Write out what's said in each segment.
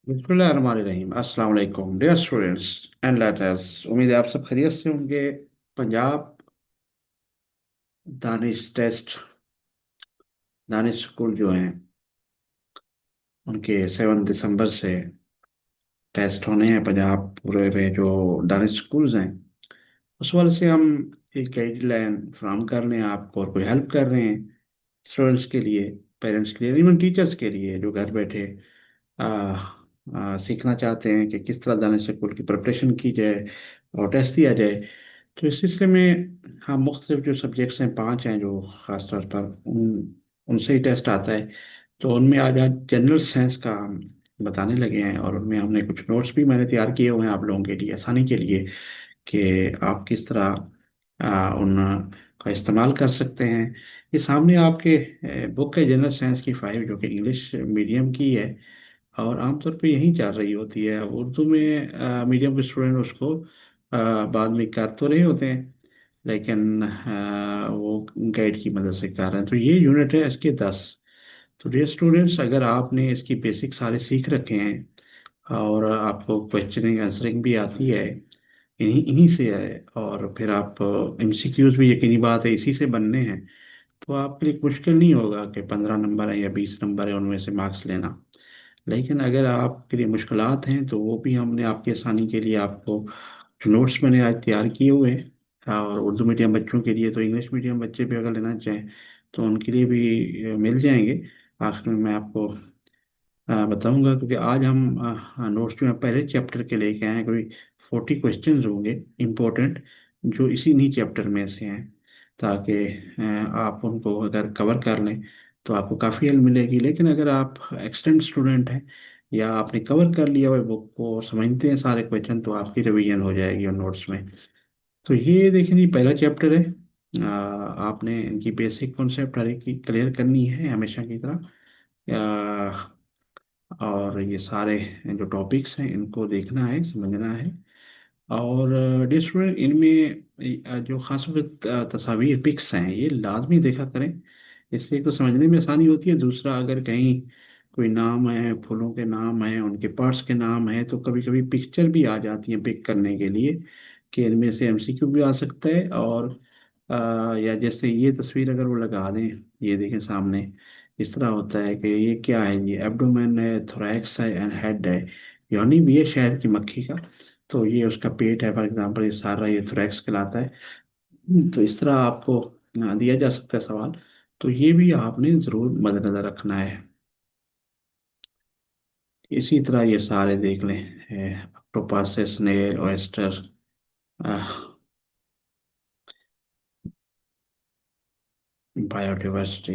बिस्मिल्लाहिर्रहमानिर्रहीम। अस्सलाम वालेकुम डियर स्टूडेंट्स एंड लेटर्स। उम्मीद है आप सब खैरियत से होंगे। पंजाब दानिश टेस्ट, दानिश स्कूल जो हैं उनके 7 दिसंबर से टेस्ट होने हैं पंजाब पूरे में जो दानिश स्कूल्स हैं। उस वजह से हम एक गाइडलाइन फ्राहम कर रहे हैं आपको और कोई हेल्प कर रहे हैं स्टूडेंट्स के लिए, पेरेंट्स के लिए, इवन टीचर्स के लिए जो घर बैठे आ, सीखना चाहते हैं कि किस तरह दानिश स्कूल की प्रिपरेशन की जाए और टेस्ट दिया जाए। तो इस सिलसिले में हम मुख्तलिफ जो सब्जेक्ट्स हैं, 5 हैं जो ख़ास तौर पर उनसे ही टेस्ट आता है। तो उनमें आज आज जनरल साइंस का हम बताने लगे हैं और उनमें हमने कुछ नोट्स भी मैंने तैयार किए हुए हैं आप लोगों के लिए, आसानी के लिए, कि आप किस तरह उन का इस्तेमाल कर सकते हैं। ये सामने आपके बुक है जनरल साइंस की 5 जो कि इंग्लिश मीडियम की है और आमतौर पे यही चल रही होती है। उर्दू में मीडियम के स्टूडेंट उसको बाद में कर तो रहे होते हैं, लेकिन वो गाइड की मदद से कर रहे हैं। तो ये यूनिट है इसके 10। तो डियर स्टूडेंट्स, अगर आपने इसकी बेसिक सारे सीख रखे हैं और आपको क्वेश्चनिंग आंसरिंग भी आती है, इन्हीं इन्हीं से है, और फिर आप एमसीक्यूज भी यकीनी बात है इसी से बनने हैं, तो आपके लिए मुश्किल नहीं होगा कि 15 नंबर है या 20 नंबर है उनमें से मार्क्स लेना। लेकिन अगर आपके लिए मुश्किलात हैं तो वो भी हमने आपकी आसानी के लिए आपको जो नोट्स मैंने आज तैयार किए हुए हैं, और उर्दू मीडियम बच्चों के लिए, तो इंग्लिश मीडियम बच्चे भी अगर लेना चाहें तो उनके लिए भी मिल जाएंगे। आखिर में मैं आपको बताऊंगा, क्योंकि आज हम नोट्स जो है पहले चैप्टर के लेके आए हैं। कोई 40 क्वेश्चंस होंगे इम्पोर्टेंट जो इसी नहीं चैप्टर में से हैं, ताकि आप उनको अगर कवर कर लें तो आपको काफ़ी हेल्प मिलेगी। लेकिन अगर आप एक्सटेंड स्टूडेंट हैं या आपने कवर कर लिया हुआ बुक को और समझते हैं सारे क्वेश्चन, तो आपकी रिवीजन हो जाएगी उन नोट्स में। तो ये देखिए जी, पहला चैप्टर है। आपने इनकी बेसिक कॉन्सेप्ट हर एक की क्लियर करनी है हमेशा की तरह। और ये सारे जो टॉपिक्स हैं इनको देखना है, समझना है। और डियर स्टूडेंट, इनमें जो खास तस्वीर पिक्स हैं ये लाजमी देखा करें। इससे एक तो समझने में आसानी होती है, दूसरा अगर कहीं कोई नाम है, फूलों के नाम हैं, उनके पार्ट्स के नाम हैं, तो कभी कभी पिक्चर भी आ जाती है पिक करने के लिए कि इनमें से एमसीक्यू भी आ सकता है। और या जैसे ये तस्वीर अगर वो लगा दें, ये देखें सामने, इस तरह होता है कि ये क्या है, ये एब्डोमेन है, थोरैक्स है एंड हेड है, यानी भी ये शहद की मक्खी का। तो ये उसका पेट है फॉर एग्जांपल, ये सारा ये थोरैक्स कहलाता है। तो इस तरह आपको दिया जा सकता है सवाल। तो ये भी आपने ज़रूर मद्देनजर रखना है। इसी तरह ये सारे देख लें, ऑक्टोपस, स्नेल, ऑयस्टर, बायोडाइवर्सिटी,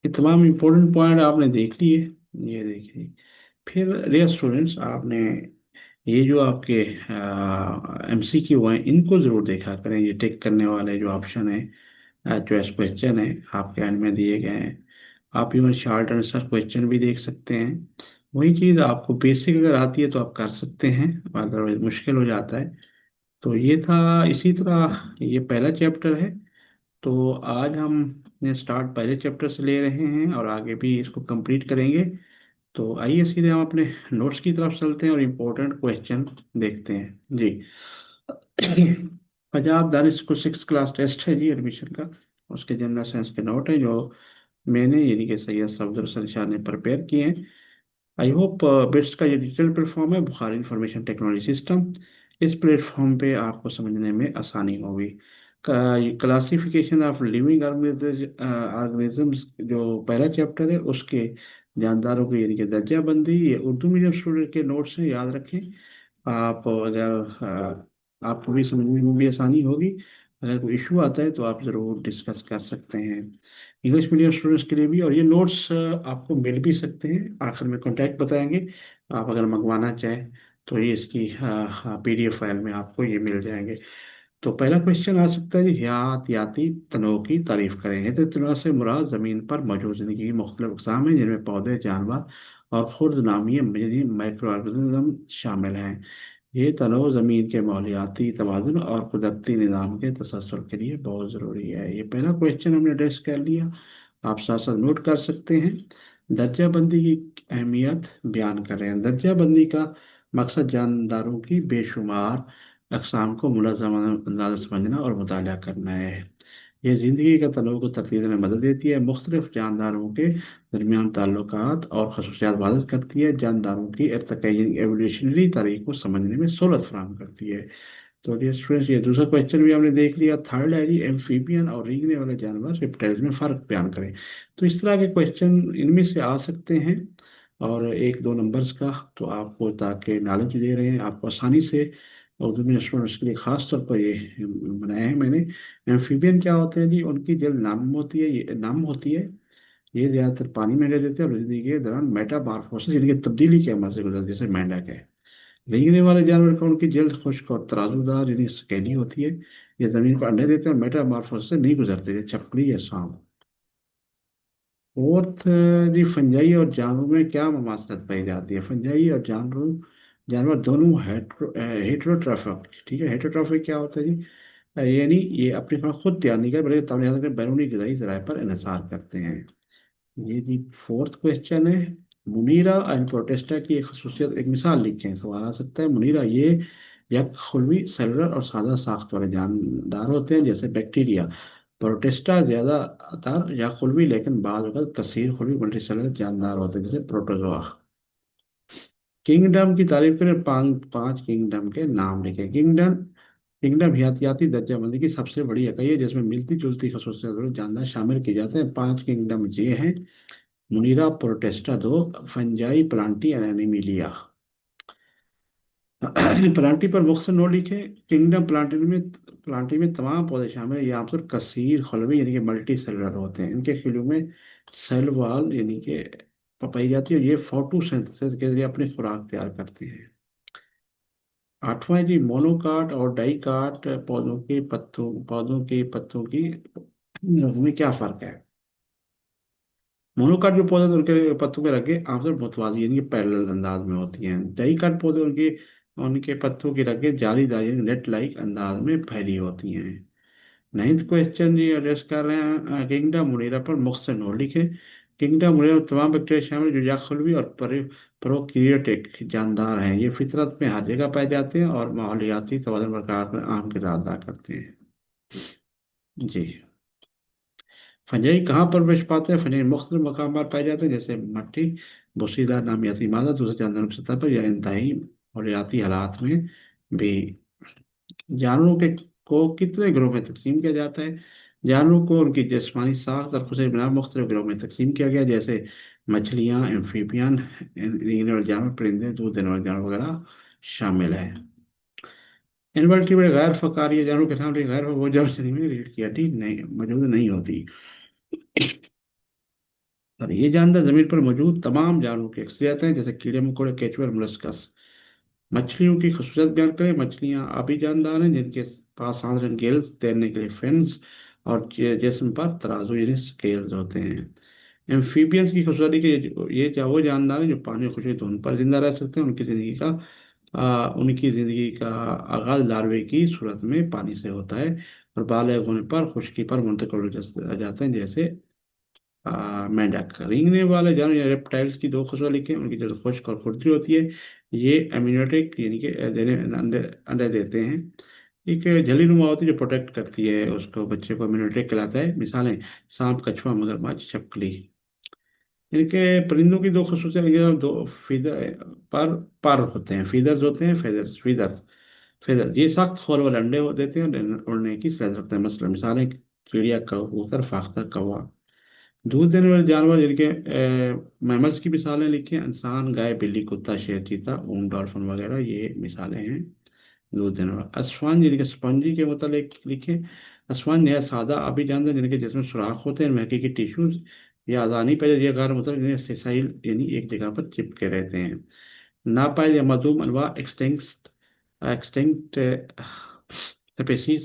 ये तमाम इम्पोर्टेंट पॉइंट आपने देख लिए। ये देखिए, फिर डियर स्टूडेंट्स, आपने ये जो आपके एमसीक्यू हैं इनको ज़रूर देखा करें। ये टिक करने वाले जो ऑप्शन है, चॉइस क्वेश्चन है आपके एंड में दिए गए हैं। आप इवन शॉर्ट आंसर क्वेश्चन भी देख सकते हैं। वही चीज़ आपको बेसिक अगर आती है तो आप कर सकते हैं, अदरवाइज मुश्किल हो जाता है। तो ये था। इसी तरह ये पहला चैप्टर है। तो आज हम ने स्टार्ट पहले चैप्टर से ले रहे हैं और आगे भी इसको कंप्लीट करेंगे। तो आइए सीधे हम अपने नोट्स की तरफ चलते हैं और इम्पोर्टेंट क्वेश्चन देखते हैं जी। पंजाब दानिश को 6 क्लास टेस्ट है जी एडमिशन का। उसके जनरल साइंस के नोट है जो मैंने यानी कि सैयद सफदर हसन शाह ने प्रिपेयर किए हैं। आई होप बिट्स का ये डिजिटल प्लेटफॉर्म है, बुखारी इंफॉर्मेशन टेक्नोलॉजी सिस्टम। इस प्लेटफॉर्म पे आपको समझने में आसानी होगी। क्लासिफिकेशन ऑफ लिविंग ऑर्गेनिजम्स जो पहला चैप्टर है उसके जानदारों की यानी कि दर्जा बंदी, ये उर्दू मीडियम स्टूडेंट के नोट्स हैं, याद रखें। आप अगर आपको भी समझने में भी आसानी होगी। अगर कोई इशू आता है तो आप ज़रूर डिस्कस कर सकते हैं इंग्लिश मीडियम स्टूडेंट्स के लिए भी। और ये नोट्स आपको मिल भी सकते हैं, आखिर में कॉन्टैक्ट बताएंगे। आप अगर मंगवाना चाहें तो ये इसकी पीडीएफ फाइल में आपको ये मिल जाएंगे। तो पहला क्वेश्चन आ सकता है जी, हयातियाती तनों की तारीफ करें। हयाती तनों से मुराद ज़मीन पर मौजूद जिंदगी की मुख्तलिफ अक़साम हैं, जिनमें पौधे, जानवर और खुर्द नामी माइक्रो ऑर्गेनिज्म शामिल हैं। ये तनों ज़मीन के माहौलियाती तवाज़ुन और कुदरती निज़ाम के तसलसल के लिए बहुत ज़रूरी है। ये पहला क्वेश्चन हमने एड्रेस कर लिया, आप साथ साथ नोट कर सकते हैं। दर्जाबंदी की अहमियत बयान कर रहे हैं। दर्जाबंदी का मकसद जानदारों की बेशुमार अक़साम को मुनज़्ज़म अंदाज में समझना और मुताला करना है। ये ज़िंदगी का तनों को तकलीफ में मदद देती है, मुख्तलिफ जानदारों के दरमियान ताल्लुकात और खसूसियात वाज़ेह करती है, जानदारों की इर्तक़ाई एवोल्यूशनरी तारीख को समझने में सहूलत फराहम करती है। तो डियर स्टूडेंट्स, ये दूसरा क्वेश्चन भी हमने देख लिया। थर्ड है जी, एम्फीबियन और रेंगने वाले जानवर रिप्टाइल्स में फ़र्क बयान करें। तो इस तरह के क्वेश्चन इनमें से आ सकते हैं, और एक दो नंबर्स का तो आपको, ताकि नॉलेज दे रहे हैं आपको आसानी से। उर्दू में स्टूडेंट्स के लिए खास तौर पर ये बनाया है मैंने। एम्फीबियन क्या होते हैं जी? उनकी जल नाम होती है, ये नाम होती है। ये ज़्यादातर पानी में रह देते हैं और जिंदगी के दौरान मेटामॉर्फोसिस यानी कि तब्दीली के अमल से गुजरते हैं, जैसे मेंढक है। रेंगने वाले जानवर का उनकी जल्द खुश्क और तराजूदार यानी स्केली होती है। ये जमीन पर अंडे देते हैं और मेटामॉर्फोसिस से नहीं गुजरते, जैसे छपकली या सांप। फोर्थ जी, फंजाई और जानवरों में क्या ममासत पाई जाती है? फंजाई और जानवर दोनों हेट्रोट्रॉफिक, ठीक है। हेट्रोट्रॉफिक क्या होता है जी? यानी ये अपनी खुराक खुद तैयार नहीं कर बल्कि तब बैरूनी ग़िज़ाई ज़राए पर इन्हिसार करते हैं। ये जी फोर्थ क्वेश्चन है। मुनीरा एंड प्रोटेस्टा की एक खसूसियत, एक मिसाल लिखें। सवाल आ सकता है। मुनीरा ये यक खुलवी सेलुलर और सादा साख्त वाले जानदार होते हैं, जैसे बैक्टीरिया। प्रोटेस्टा ज़्यादातर या खुलवी लेकिन बाद वक़्त कसीर खुलवी मल्टीसेलुलर जानदार होते हैं, जैसे प्रोटोजोआ। किंगडम की तारीफ करें। पांच पांच किंगडम के नाम लिखें। किंगडम हयातियाती दर्जाबंदी की सबसे बड़ी इकाई है, जिसमें मिलती जुलती खसूसियात वाले जानदार शामिल किए जाते हैं। पांच किंगडम ये हैं: मुनीरा, प्रोटेस्टा दो, फंजाई, प्लांटी, एनिमिलिया। प्लांटी पर मुख्तसर नोट लिखे। किंगडम प्लांटी में तमाम पौधे शामिल हैं। ये आमतौर कसीर खलवी यानी कि मल्टी सेलुलर होते हैं। इनके खिलों में सेल वॉल यानी कि पाई जाती है, और ये फोटोसिंथेसिस के जरिए अपनी खुराक तैयार करती है। आठवां है जी, मोनोकाट और डाइकाट पौधों की में क्या फर्क है? मोनोकाट जो पौधे हैं, उनके पत्तों के रगे आमतौर पर मुतवाज़ी यानी कि पैरेलल अंदाज में होती हैं। डाइकाट पौधे, उनके उनके पत्तों की रगे जालीदार यानी नेट लाइक अंदाज में फैली होती हैं। नाइन्थ क्वेश्चन जी एड्रेस कर रहे हैं। किंगडम मुनीरा पर मुख्तसर नोट लिखे। किंगडम मुनीरा में तमाम बैक्टीरिया शामिल हैं, जो याखुलवी और प्रोकैरियोटिक जानदार हैं। ये फितरत में हर जगह पाए जाते हैं और माहौलियाती तवाज़ुन बरकरार में अहम किरदार अदा करते हैं। जी। फंजाई कहाँ पर विष पाते हैं? फंजाई मुख्तलिफ मकाम पर पाए जाते हैं, जैसे मट्टी, बोसीदार नामियाती मादा, दूसरे जानदारों की सतह पर, या इंतहाई माहौलियाती हालात में भी। जानवरों के को कितने ग्रोह में तकसीम किया जाता है? जानवरों को उनकी जिस्मानी साख्त और खुद बना मुख्तलिफ ग्रोह में तकसीम किया गया, जैसे मछलियाँ, एम्फीबियन, रेंगने वाले जानवर, परिंदे, दूध देने वाले जानवर वगैरह शामिल है। इनवर्टिब्रेट गैर फकारिया जानवरों के सामने गैर वो जानवर शरीर में रीढ़ की हड्डी नहीं मौजूद नहीं होती। और ये जानवर जमीन पर मौजूद तमाम जानवरों की अक्सरियत हैं, जैसे कीड़े मकोड़े, केचुए और मोलस्कस। मछलियों की खूबसूरत बयान करें। मछलियाँ आबी जानदार हैं, जिनके पास साधारण गिल्स, तैरने के लिए फिन्स और जिस्म पर तराजू यानी स्केल्स होते हैं। एम्फीबियंस की खूबसूरती के ये वो जानदार हैं जो पानी में खुशी धुंध पर जिंदा रह सकते हैं। उनकी ज़िंदगी का आगाज़ लार्वे की सूरत में पानी से होता है, और बालग होने पर खुश्की पर मुंतकिल हो जाते हैं, जैसे मेंढक। रेंगने वाले जानवर या रेप्टाइल्स की दो खसों लिखें। उनकी जड़ खुश्क और खुरदरी होती है। ये एम्नियोटिक यानी कि अंडे अंडे देते हैं। एक झली नुमा होती है जो प्रोटेक्ट करती है उसको, बच्चे को। एम्नियोटिक कहलाता है। मिसालें: सांप, कछुआ, मगरमच्छ, छिपकली। इनके परिंदों की दो खसूसियात, ये दो फीदर पर होते हैं, फीदर्स होते हैं, फेदर्स फीदर फेदर। ये सख्त खोल वाले अंडे देते हैं और उड़ने की सलाहियत रखते हैं। मसलन मिसालें: चिड़िया, कबूतर, फाख्ता, कौवा। दूध देने वाले जानवर जिनके मैमल्स की मिसालें लिखी हैं: इंसान, गाय, बिल्ली, कुत्ता, शेर, चीता, ऊंट, डॉल्फिन वगैरह। ये मिसालें हैं दूध देने वाले। असफान जिनके स्पंजी के मतलब लिखे। असफान यह सादा आबी जानवर जिनके जिसमें सुराख होते हैं, महकी की टिश्यूज या अजानी पैदा या गार मतलब जिन्हें सिसाइल यानी एक जगह पर चिपके रहते हैं। नापायद या मधुम अनवा एक्सटिंक्ट एक्सटिंक्ट स्पेसीज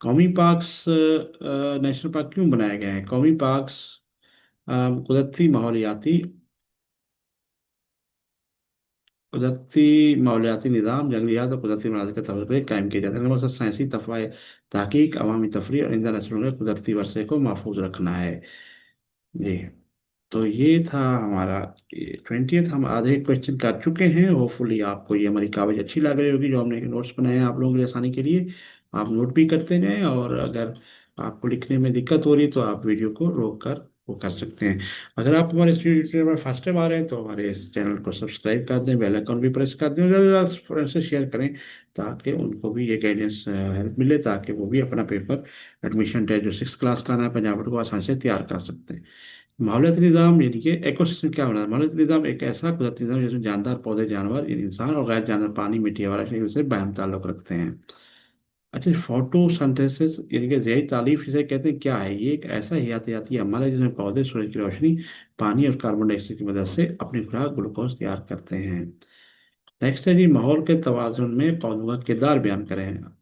कौमी पार्क्स नेशनल पार्क क्यों बनाए गए हैं? कौमी पार्क्स कुदरती माहौलियाती कुदरती माहौलियाती निज़ाम जंगलियात और कुदरती मनाजिर के तहफ़्फ़ुज़ पर कायम किया जाता है। मकसद साइंसी तहकीक, अवामी तफरीह और इंदा नस्लों के कुदरती वर्षे को महफूज रखना है। जी। तो ये था हमारा 20th। हम आधे क्वेश्चन कर चुके हैं। होपफुली आपको ये हमारी कागज अच्छी लग रही होगी, जो हमने नोट्स बनाए हैं आप लोगों की आसानी के लिए। आप नोट भी करते जाएं, और अगर आपको लिखने में दिक्कत हो रही है तो आप वीडियो को रोक कर वो कर सकते हैं। अगर आप हमारे इस यूट्यूब पर फर्स्ट टाइम आ रहे हैं तो हमारे इस चैनल को सब्सक्राइब कर दें, बेल आइकन भी प्रेस कर दें, और ज़्यादा से ज़्यादा फ्रेंड्स से शेयर करें, ताकि उनको भी ये गाइडेंस हेल्प मिले, ताकि वो भी अपना पेपर एडमिशन टेस्ट जो 6 क्लास का है पंजाब बोर्ड को आसानी से तैयार कर सकते हैं। माहौलियाती निज़ाम यानी कि इकोसिस्टम क्या बना है? माहौलियाती निज़ाम एक ऐसा कुदरती निज़ाम जिसमें जानदार पौधे, जानवर, इंसान और गैर जानवर, पानी, मिट्टी, हवा से बाहम ताल्लुक रखते हैं। अच्छा, फोटोसिंथेसिस यानी कि ज़ियाई तालीफ इसे कहते हैं, क्या है? ये एक ऐसा हयातियाती अमल है जिसमें पौधे सूरज की रोशनी, पानी और कार्बन डाइऑक्साइड की मदद से अपनी खुराक ग्लूकोज तैयार करते हैं। नेक्स्ट है जी, माहौल के तवाजुन में पौधों का किरदार बयान करें।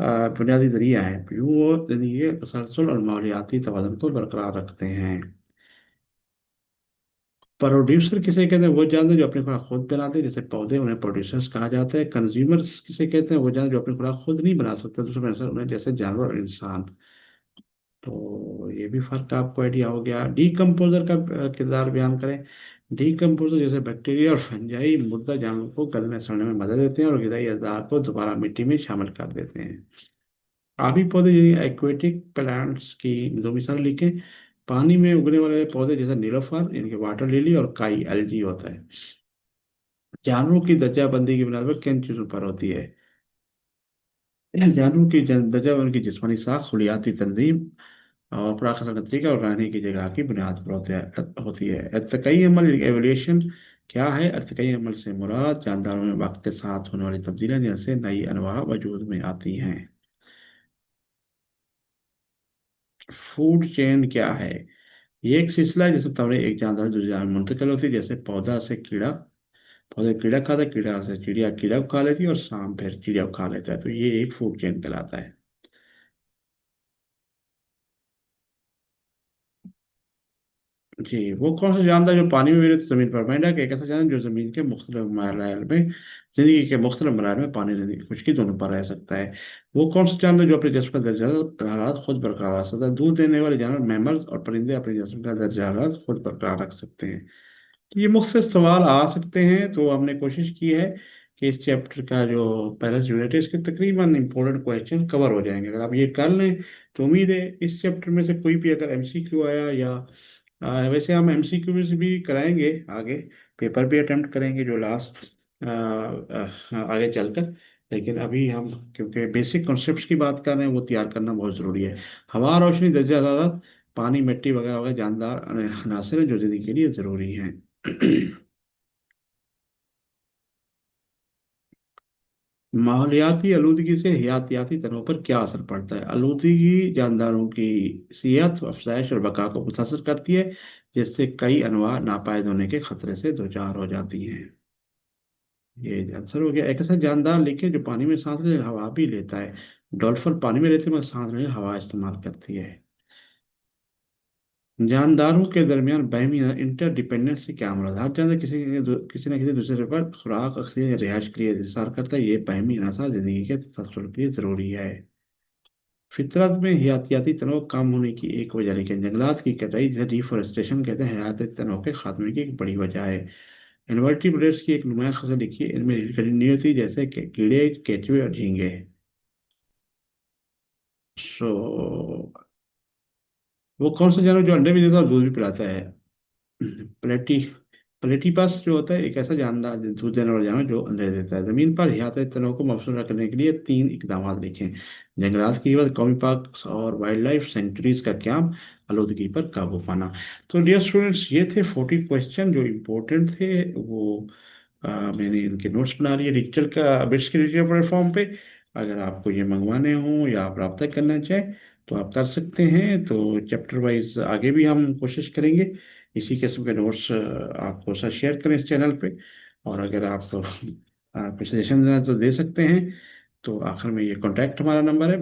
बुनियादी जरिया है। यूं वो जिंदगी के तसलसल और माहौलियाती तवाज़ुन को बरकरार रखते हैं। प्रोड्यूसर किसे कहते हैं? वो जानवर जो अपनी खुराक खुद बनाते हैं, जैसे पौधे, उन्हें प्रोड्यूसर्स कहा जाता है। कंज्यूमर्स किसे कहते हैं? वो जानवर जो अपनी खुराक खुद नहीं बना सकते, दूसरे बनाते हैं, उन्हें जैसे जानवर और इंसान। तो ये भी फर्क आपको आइडिया हो गया। डीकम्पोजर का किरदार बयान करें। डीकम्पोजर जैसे बैक्टीरिया और फंजाई मुर्दा जानवर को गलने सड़ने में मदद देते हैं और ग़िज़ाई अज़्ज़ा को दोबारा मिट्टी में शामिल कर देते हैं। आबी पौधे यानी एक्वेटिक प्लांट्स की दो मिसाल लिखें। पानी में उगने वाले पौधे जैसे नीलोफर यानी कि वाटर लिली और काई एल्गी होता है। जानवरों की दर्जाबंदी की बुनियाद पर किन चीज़ों पर होती है? इन जानवरों की दर्जा उनकी जिस्मानी साख, खुलियाती तंजीम और खुराक का तरीका और रहने की जगह की बुनियाद पर होती है। इर्तिकाई अमल एवोल्यूशन क्या है? इर्तिकाई अमल से मुराद जानदारों में वक्त के साथ होने वाली तब्दीलियां, जिनसे नई अनवा वजूद में आती हैं। फूड चेन क्या है? ये एक सिलसिला है जिसमें तवरे एक जानदार दूसरे जानवर में मुंतकिल होती है। जैसे पौधा से कीड़ा, पौधे कीड़ा खाता है, कीड़ा से चिड़िया, कीड़ा को खा लेती है, और सांप फिर चिड़िया को खा लेता है। तो ये एक फूड चेन कहलाता है। जी, वो कौन सा जानदार जो पानी में भी रहता है, जमीन पर? मेंढक एक ऐसा जानवर जो जमीन के मुख्तलिफ मराहल में, जिंदगी के मुख्तलिफ मराहल में पानी, जिंदगी खुशकी दोनों पर रह सकता है। वो कौन सा जानवर जो अपने जिस्म का दर्जा हरारत खुद बरकरार रख सकता है? दूध देने वाले जानवर मैमल्स और परिंदे अपने जिस्म का दर्जा हरारत खुद बरकरार रख सकते हैं। ये मुख्तलिफ सवाल आ सकते हैं, तो हमने कोशिश की है कि इस चैप्टर का जो पहला यूनिट है, इसके तकरीबन इंपॉर्टेंट क्वेश्चन कवर हो जाएंगे। अगर आप ये कर लें तो उम्मीद है इस चैप्टर में से कोई भी अगर एमसीक्यू आया, या वैसे हम एमसीक्यू भी कराएंगे आगे, पेपर भी अटेम्प्ट करेंगे जो लास्ट आगे चलकर। लेकिन अभी हम क्योंकि बेसिक कॉन्सेप्ट्स की बात कर रहे हैं, वो तैयार करना बहुत ज़रूरी है। हवा, रोशनी, दर्जा हरारत, पानी, मिट्टी वगैरह वगैरह जानदार अनासर हैं जो ज़िंदगी के लिए ज़रूरी हैं। माहौलियाती आलूदगी से हयातियाती तनों पर क्या असर पड़ता है? आलूदगी जानदारों की सेहत, अफजाइश और बका को मुतासर करती है, जिससे कई अनवा नापायद होने के खतरे से दो चार हो जाती हैं। ये आंसर हो गया। एक ऐसा जानदार लिखे जो पानी में सांस ले हवा भी लेता है। डॉल्फिन पानी में रहते मगर सांस लेने हवा इस्तेमाल करती है। जानदारों के दरमियान बाहमी इंटरडिपेंडेंसी क्या अमल है? हर जानवर किसी न किसी दूसरे पर खुराक, ऑक्सीजन या रिहाइश के लिए इंतजार करता है। ये बाहमी इंसार जिंदगी के तसलसल के लिए जरूरी है। फितरत में हयातियाती तनों कम होने की एक वजह, लेकिन जंगलात की कटाई जिसे डिफोरेस्टेशन कहते हैं, हयातियाती तनों के खात्मे की एक बड़ी वजह है। इन्वर्टिब्रेट्स की एक नुमाया फसल लिखी है। इनमें रीढ़ नहीं होती, जैसे कीड़े, केंचुए और झींगे। सो वो कौन सा जानवर जो अंडे भी देता है और दूध भी पिलाता है? प्लेटी प्लेटीपस जो होता है एक ऐसा जानदार दूध देने वाला जानवर जो अंडे देता है। जमीन पर हयाती तनों को मौसूल रखने के लिए 3 इकदाम लिखें। जंगलात की हिफाजत, कौमी पार्क और वाइल्ड लाइफ सेंचुरीज का क्याम, आलूदगी पर काबू पाना। तो डियर स्टूडेंट्स, ये थे 40 क्वेश्चन जो इम्पोर्टेंट थे। वो मैंने इनके नोट्स बना लिए डिजिटल का बिट्स के डिजिटल प्लेटफॉर्म पे। अगर आपको ये मंगवाने हों या आप रब्ता करना चाहें तो आप कर सकते हैं। तो चैप्टर वाइज आगे भी हम कोशिश करेंगे इसी किस्म के नोट्स आपको साथ शेयर करें इस चैनल पे। और अगर आप कुछ सजेशन देना तो दे सकते हैं। तो आखिर में ये कॉन्टैक्ट हमारा नंबर है,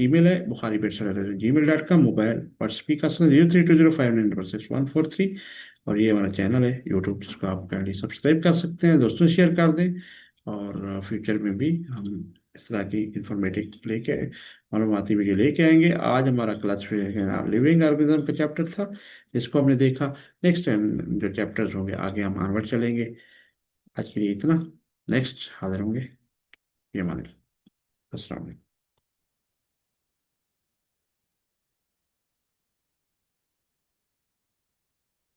ईमेल है bukhari@gmail.com, मोबाइल व्हाट्सएप का 032059164143। और ये हमारा चैनल है यूट्यूब, जिसको आप काइंडली सब्सक्राइब कर सकते हैं, दोस्तों शेयर कर दें। और फ्यूचर में भी हम इस तरह की इंफॉर्मेटिव लेके मालूमाती वीडियो लेके आएंगे। आज हमारा क्लास लिविंग ऑर्गेनिज्म का चैप्टर था, जिसको हमने देखा। नेक्स्ट टाइम जो चैप्टर्स होंगे आगे हम आगे चलेंगे। आज के लिए इतना। नेक्स्ट हाजिर होंगे। ये मान अस्सलाम वालेकुम।